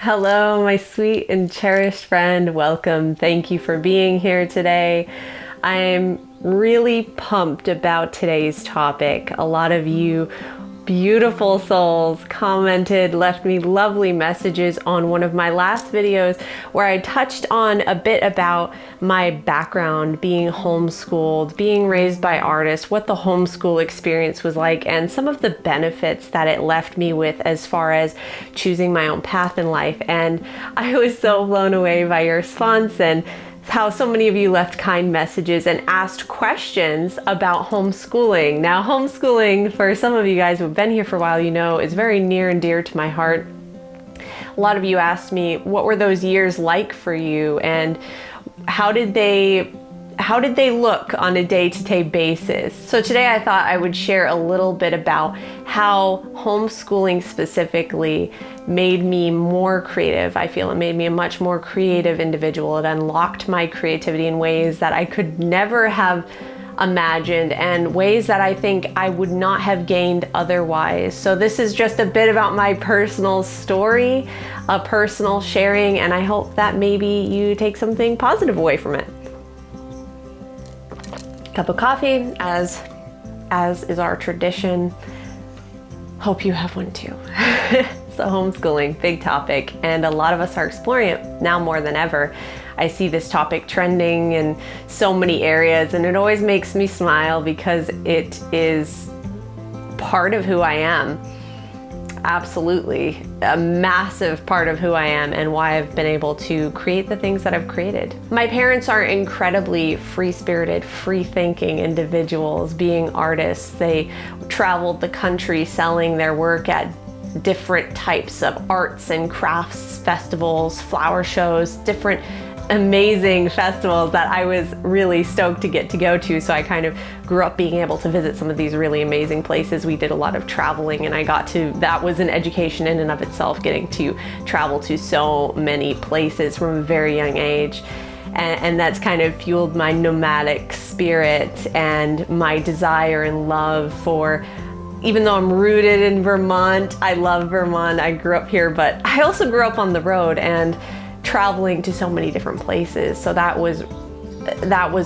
Hello, my sweet and cherished friend. Welcome. Thank you for being here today. I'm really pumped about today's topic. A lot of you beautiful souls commented, left me lovely messages on one of my last videos where I touched on a bit about my background, being homeschooled, being raised by artists, what the homeschool experience was like, and some of the benefits that it left me with as far as choosing my own path in life. And I was so blown away by your response and how so many of you left kind messages and asked questions about homeschooling. Now, homeschooling, for some of you guys who have been here for a while, you know, is very near and dear to my heart. A lot of you asked me, what were those years like for you, and how did they look on a day-to-day basis? So today I thought I would share a little bit about how homeschooling specifically made me more creative. I feel it made me a much more creative individual. It unlocked my creativity in ways that I could never have imagined, and ways that I think I would not have gained otherwise. So this is just a bit about my personal story, a personal sharing, and I hope that maybe you take something positive away from it. Cup of coffee, as is our tradition. Hope you have one too. So homeschooling, big topic, and a lot of us are exploring it now more than ever. I see this topic trending in so many areas, and it always makes me smile because it is part of who I am. Absolutely a massive part of who I am and why I've been able to create the things that I've created. My parents are incredibly free-spirited, free-thinking individuals, being artists. They traveled the country selling their work at different types of arts and crafts festivals, flower shows, different amazing festivals that I was really stoked to get to go to. So I kind of grew up being able to visit some of these really amazing places. We did a lot of traveling, and that was an education in and of itself, getting to travel to so many places from a very young age. And that's kind of fueled my nomadic spirit and my desire and love for, even though I'm rooted in Vermont, I love Vermont, I grew up here, but I also grew up on the road and traveling to so many different places. So that was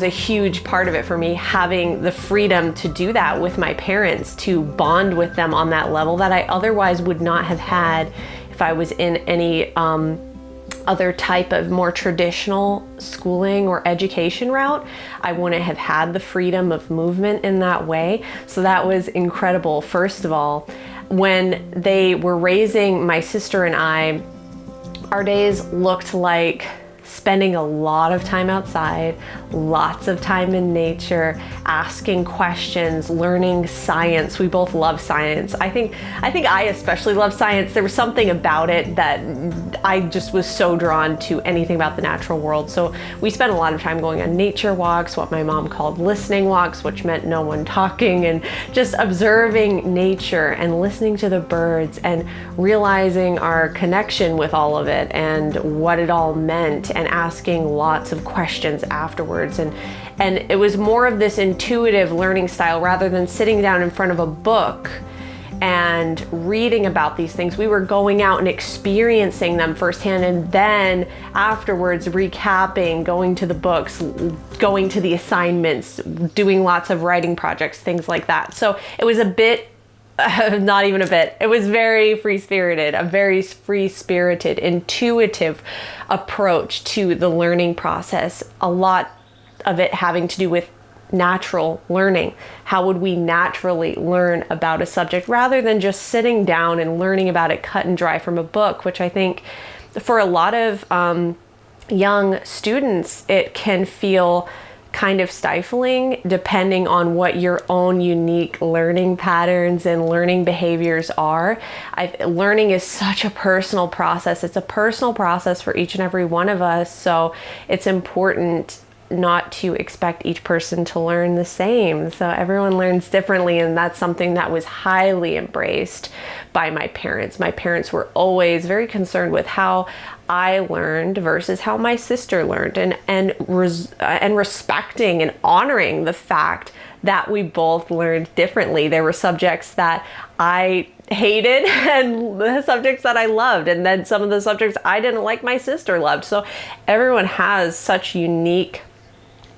a huge part of it for me, having the freedom to do that with my parents, to bond with them on that level that I otherwise would not have had if I was in any other type of more traditional schooling or education route. I wouldn't have had the freedom of movement in that way. So that was incredible. First of all, when they were raising my sister and I, our days looked like spending a lot of time outside, lots of time in nature, asking questions, learning science. We both love science. I think I especially love science. There was something about it that I just was so drawn to anything about the natural world. So we spent a lot of time going on nature walks, what my mom called listening walks, which meant no one talking, and just observing nature and listening to the birds and realizing our connection with all of it and what it all meant, and asking lots of questions afterwards. And it was more of this intuitive learning style rather than sitting down in front of a book and reading about these things. We were going out and experiencing them firsthand, and then afterwards recapping, going to the books, going to the assignments, doing lots of writing projects, things like that. So it was a bit not even a bit. It was very free-spirited, a very free-spirited, intuitive approach to the learning process. A lot of it having to do with natural learning. How would we naturally learn about a subject rather than just sitting down and learning about it cut and dry from a book, which I think for a lot of young students, it can feel kind of stifling depending on what your own unique learning patterns and learning behaviors are. Learning is such a personal process. It's a personal process for each and every one of us. So it's important not to expect each person to learn the same. So everyone learns differently, and that's something that was highly embraced by my parents. My parents were always very concerned with how I learned versus how my sister learned, and respecting and honoring the fact that we both learned differently. There were subjects that I hated and the subjects that I loved. And then some of the subjects I didn't like, my sister loved. So everyone has such unique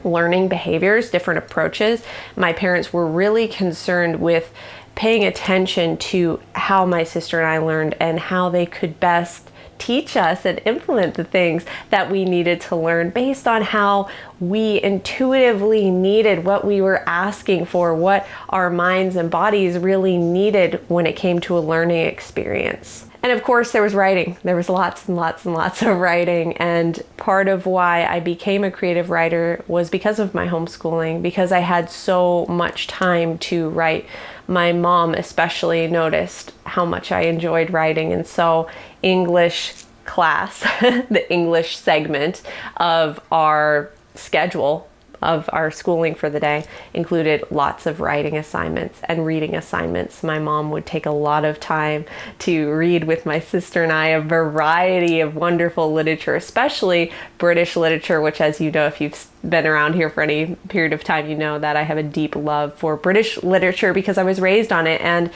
learning behaviors, different approaches. My parents were really concerned with paying attention to how my sister and I learned and how they could best teach us and implement the things that we needed to learn based on how we intuitively needed what we were asking for, what our minds and bodies really needed when it came to a learning experience. And of course, there was writing. There was lots and lots and lots of writing. And part of why I became a creative writer was because of my homeschooling, because I had so much time to write. My mom especially noticed how much I enjoyed writing. And so English class, the English segment of our schedule of our schooling for the day included lots of writing assignments and reading assignments. My mom would take a lot of time to read with my sister and I a variety of wonderful literature, especially British literature, which, as you know, if you've been around here for any period of time, you know that I have a deep love for British literature because I was raised on it, and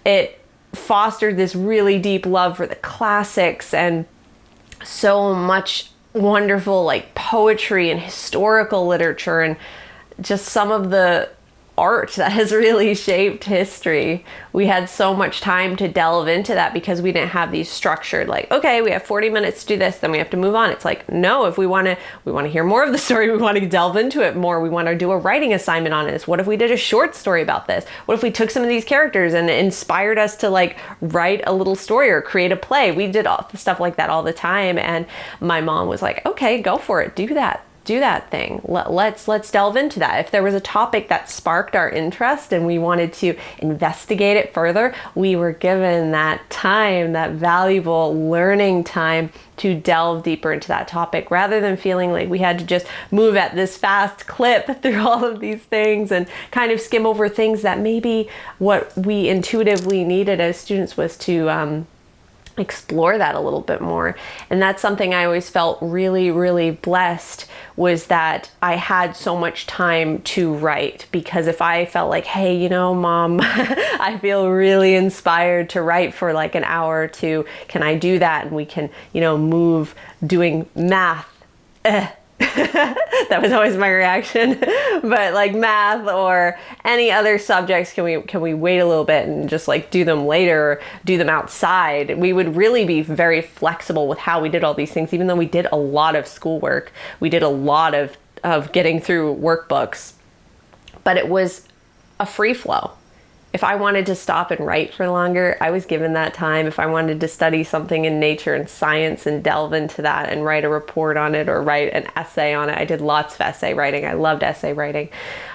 it fostered this really deep love for the classics and so much wonderful like poetry and historical literature and just some of the art that has really shaped history. We had so much time to delve into that because we didn't have these structured like, okay, we have 40 minutes to do this, then we have to move on. It's like, no, if we want to hear more of the story, we want to delve into it more, we want to do a writing assignment on this. What if we did a short story about this? What if we took some of these characters and it inspired us to like write a little story or create a play? We did all stuff like that all the time, and my mom was like, okay, go for it, do that thing. Let's delve into that. If there was a topic that sparked our interest and we wanted to investigate it further, we were given that time, that valuable learning time to delve deeper into that topic, rather than feeling like we had to just move at this fast clip through all of these things and kind of skim over things that maybe what we intuitively needed as students was to explore that a little bit more. And that's something I always felt really, really blessed, was that I had so much time to write. Because if I felt like, hey, you know, Mom, I feel really inspired to write for like an hour or two, can I do that? And we can, you know, move doing math. That was always my reaction. But like math or any other subjects, can we wait a little bit and just like do them later, or do them outside? We would really be very flexible with how we did all these things, even though we did a lot of schoolwork. We did a lot of getting through workbooks, but it was a free flow. If I wanted to stop and write for longer, I was given that time. If I wanted to study something in nature and science and delve into that and write a report on it or write an essay on it, I did lots of essay writing. I loved essay writing.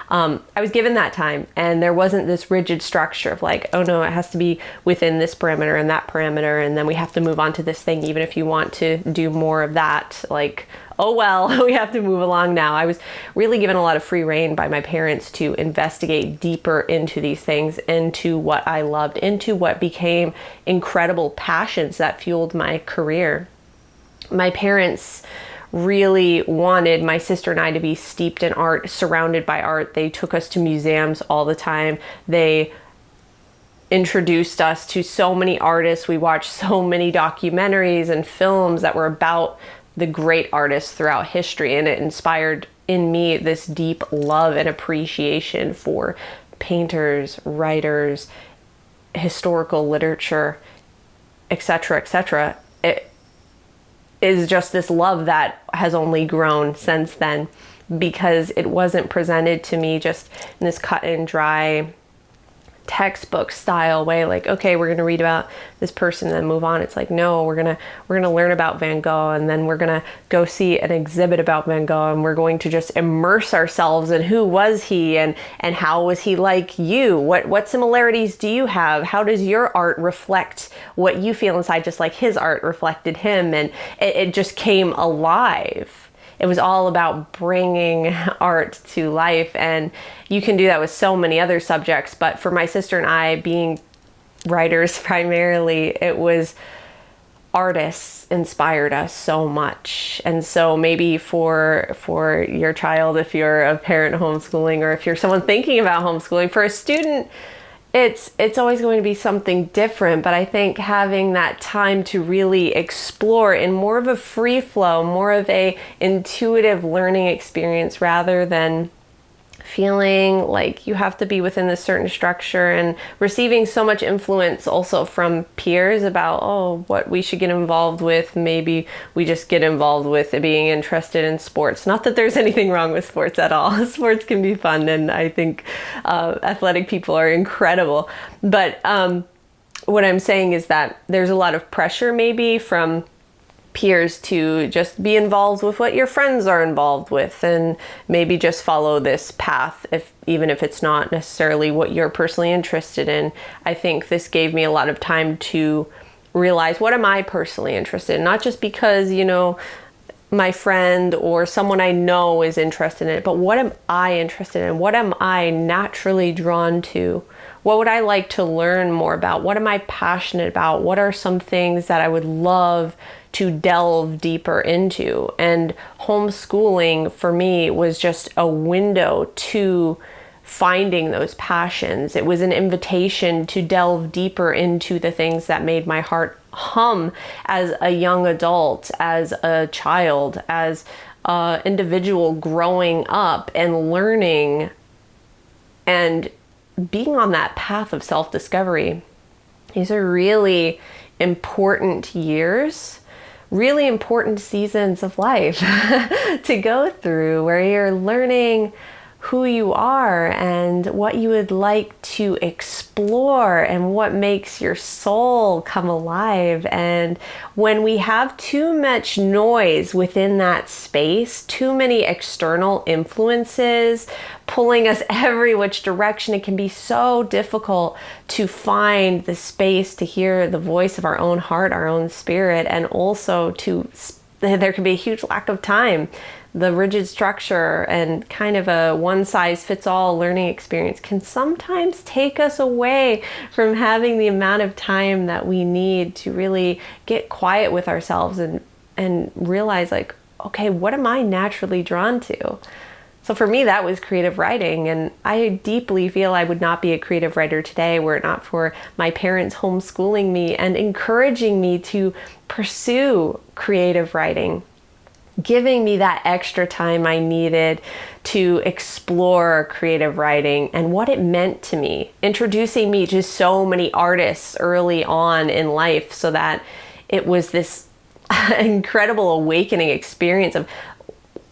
I was given that time, and there wasn't this rigid structure of like, oh no, it has to be within this parameter and that parameter, and then we have to move on to this thing even if you want to do more of that. Like, oh well, we have to move along now. I was really given a lot of free rein by my parents to investigate deeper into these things, into what I loved, into what became incredible passions that fueled my career. My parents really wanted my sister and I to be steeped in art, surrounded by art. They took us to museums all the time. They introduced us to so many artists. We watched so many documentaries and films that were about the great artists throughout history, and it inspired in me this deep love and appreciation for painters, writers, historical literature, etc., etc. It is just this love that has only grown since then, because it wasn't presented to me just in this cut and dry textbook style way, like, okay, we're going to read about this person and then move on. It's like, no, we're going to learn about Van Gogh, and then we're going to go see an exhibit about Van Gogh, and we're going to just immerse ourselves in who was he and how was he like you? What similarities do you have? How does your art reflect what you feel inside, just like his art reflected him? And it just came alive. It was all about bringing art to life, and you can do that with so many other subjects. But for my sister and I, being writers primarily, it was artists inspired us so much. And so maybe for your child, if you're a parent homeschooling, or if you're someone thinking about homeschooling, for a student, it's always going to be something different, but I think having that time to really explore in more of a free flow, more of a intuitive learning experience rather than feeling like you have to be within a certain structure, and receiving so much influence also from peers about, oh, what we should get involved with. Maybe we just get involved with being interested in sports. Not that there's anything wrong with sports at all. Sports can be fun, and I think athletic people are incredible. But what I'm saying is that there's a lot of pressure maybe from peers to just be involved with what your friends are involved with, and maybe just follow this path, even if it's not necessarily what you're personally interested in. I think this gave me a lot of time to realize, what am I personally interested in? Not just because, my friend or someone I know is interested in it, but what am I interested in? What am I naturally drawn to? What would I like to learn more about? What am I passionate about? What are some things that I would love to delve deeper into? And homeschooling for me was just a window to finding those passions. It was an invitation to delve deeper into the things that made my heart hum as a young adult, as a child, as an individual growing up and learning and being on that path of self-discovery. These are really important years, really important seasons of life to go through, where you're learning who you are and what you would like to explore and what makes your soul come alive. And when we have too much noise within that space, too many external influences pulling us every which direction, it can be so difficult to find the space to hear the voice of our own heart, our own spirit, and also there can be a huge lack of time. The rigid structure and kind of a one-size-fits-all learning experience can sometimes take us away from having the amount of time that we need to really get quiet with ourselves and realize, like, okay, what am I naturally drawn to? So for me, that was creative writing, and I deeply feel I would not be a creative writer today were it not for my parents homeschooling me and encouraging me to pursue creative writing, giving me that extra time I needed to explore creative writing and what it meant to me, introducing me to so many artists early on in life, so that it was this incredible awakening experience of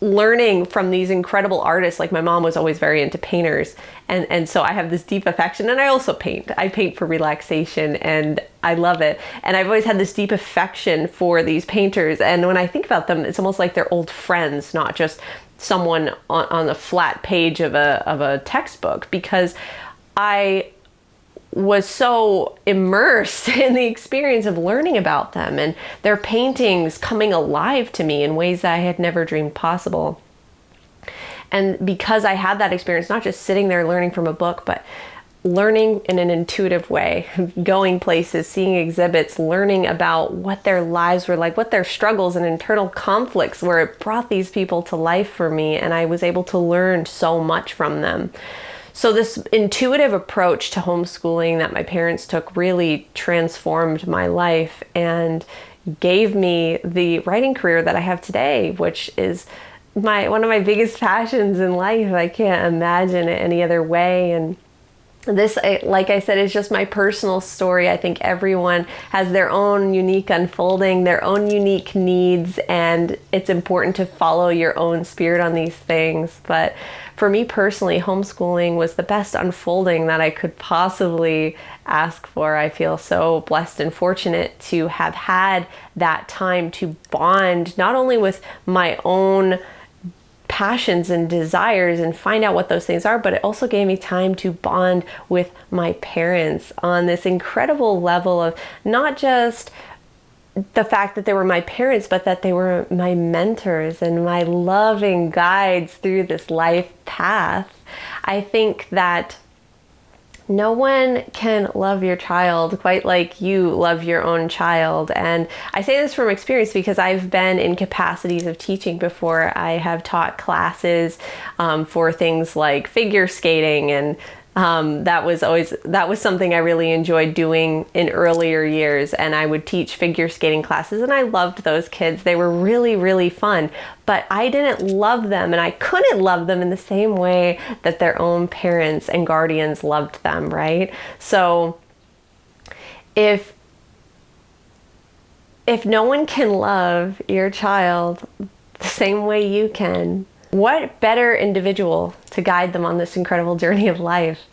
learning from these incredible artists. Like, my mom was always very into painters, and so I have this deep affection, and I also paint. I paint for relaxation, and I love it. And I've always had this deep affection for these painters, and when I think about them, it's almost like they're old friends, not just someone on the flat page of a textbook, because I was so immersed in the experience of learning about them and their paintings coming alive to me in ways that I had never dreamed possible. And because I had that experience, not just sitting there learning from a book, but learning in an intuitive way, going places, seeing exhibits, learning about what their lives were like, what their struggles and internal conflicts were, it brought these people to life for me, and I was able to learn so much from them. So this intuitive approach to homeschooling that my parents took really transformed my life and gave me the writing career that I have today, which is one of my biggest passions in life. I can't imagine it any other way. And this, like I said, is just my personal story. I think everyone has their own unique unfolding, their own unique needs, and it's important to follow your own spirit on these things. But for me personally, homeschooling was the best unfolding that I could possibly ask for. I feel so blessed and fortunate to have had that time to bond not only with my own passions and desires and find out what those things are, but it also gave me time to bond with my parents on this incredible level of not just the fact that they were my parents, but that they were my mentors and my loving guides through this life path. I think that no one can love your child quite like you love your own child. And I say this from experience because I've been in capacities of teaching before. I have taught classes for things like figure skating and That was something I really enjoyed doing in earlier years, and I would teach figure skating classes, and I loved those kids. They were really, really fun, but I didn't love them, and I couldn't love them in the same way that their own parents and guardians loved them, right? So if no one can love your child the same way you can, what better individual to guide them on this incredible journey of life?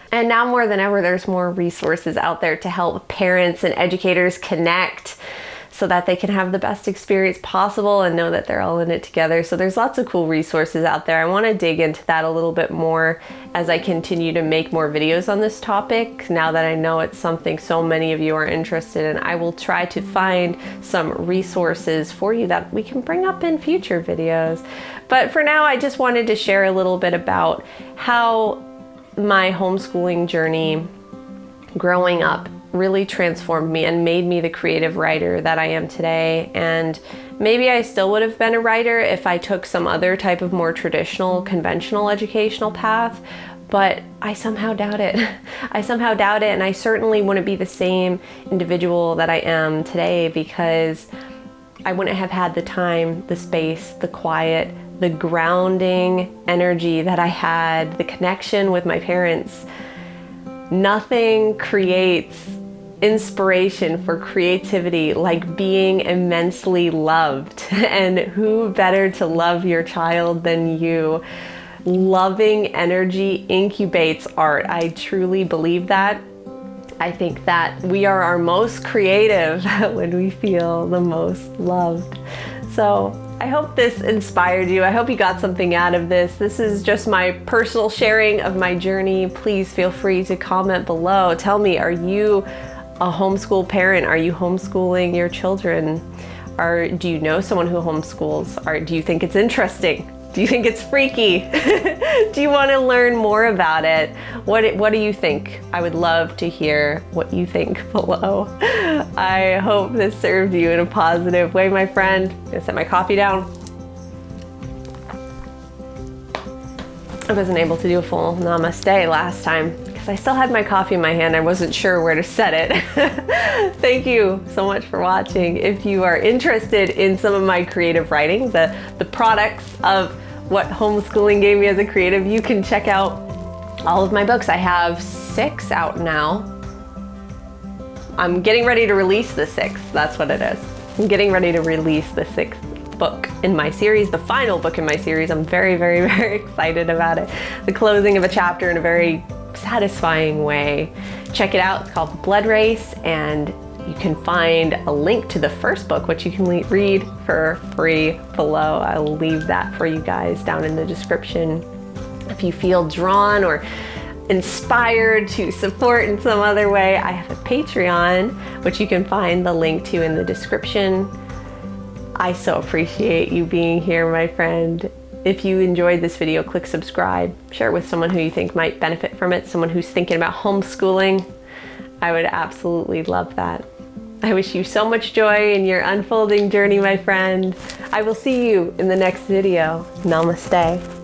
And now more than ever, there's more resources out there to help parents and educators connect so that they can have the best experience possible and know that they're all in it together. So there's lots of cool resources out there. I want to dig into that a little bit more as I continue to make more videos on this topic. Now that I know it's something so many of you are interested in, I will try to find some resources for you that we can bring up in future videos. But for now, I just wanted to share a little bit about how my homeschooling journey growing up really transformed me and made me the creative writer that I am today. And maybe I still would have been a writer if I took some other type of more traditional, conventional educational path, but I somehow doubt it. I somehow doubt it, and I certainly wouldn't be the same individual that I am today because I wouldn't have had the time, the space, the quiet, the grounding energy that I had, the connection with my parents. Nothing creates inspiration for creativity like being immensely loved. And who better to love your child than you? Loving energy incubates art. I truly believe that. I think that we are our most creative when we feel the most loved. So I hope this inspired you. I hope you got something out of this. This is just my personal sharing of my journey. Please feel free to comment below. Tell me, are you a homeschool parent? Are you homeschooling your children? Do you know someone who homeschools? Do you think it's interesting? Do you think it's freaky? Do you want to learn more about it? What do you think? I would love to hear what you think below. I hope this served you in a positive way, my friend. I'm gonna set my coffee down. I wasn't able to do a full namaste last time because I still had my coffee in my hand. I wasn't sure where to set it. Thank you so much for watching. If you are interested in some of my creative writing, the products of what homeschooling gave me as a creative, you can check out all of my books. I have 6 out now. I'm getting ready to release the 6th. That's what it is. I'm getting ready to release the 6th book in my series, the final book in my series. I'm very, very, very excited about it. The closing of a chapter in a very satisfying way. Check it out. It's called The Blood Race, and you can find a link to the first book, which you can read for free below. I'll leave that for you guys down in the description. If you feel drawn or inspired to support in some other way, I have a Patreon, which you can find the link to in the description. I so appreciate you being here, my friend. If you enjoyed this video, click subscribe. Share it with someone who you think might benefit from it, someone who's thinking about homeschooling. I would absolutely love that. I wish you so much joy in your unfolding journey, my friend. I will see you in the next video. Namaste.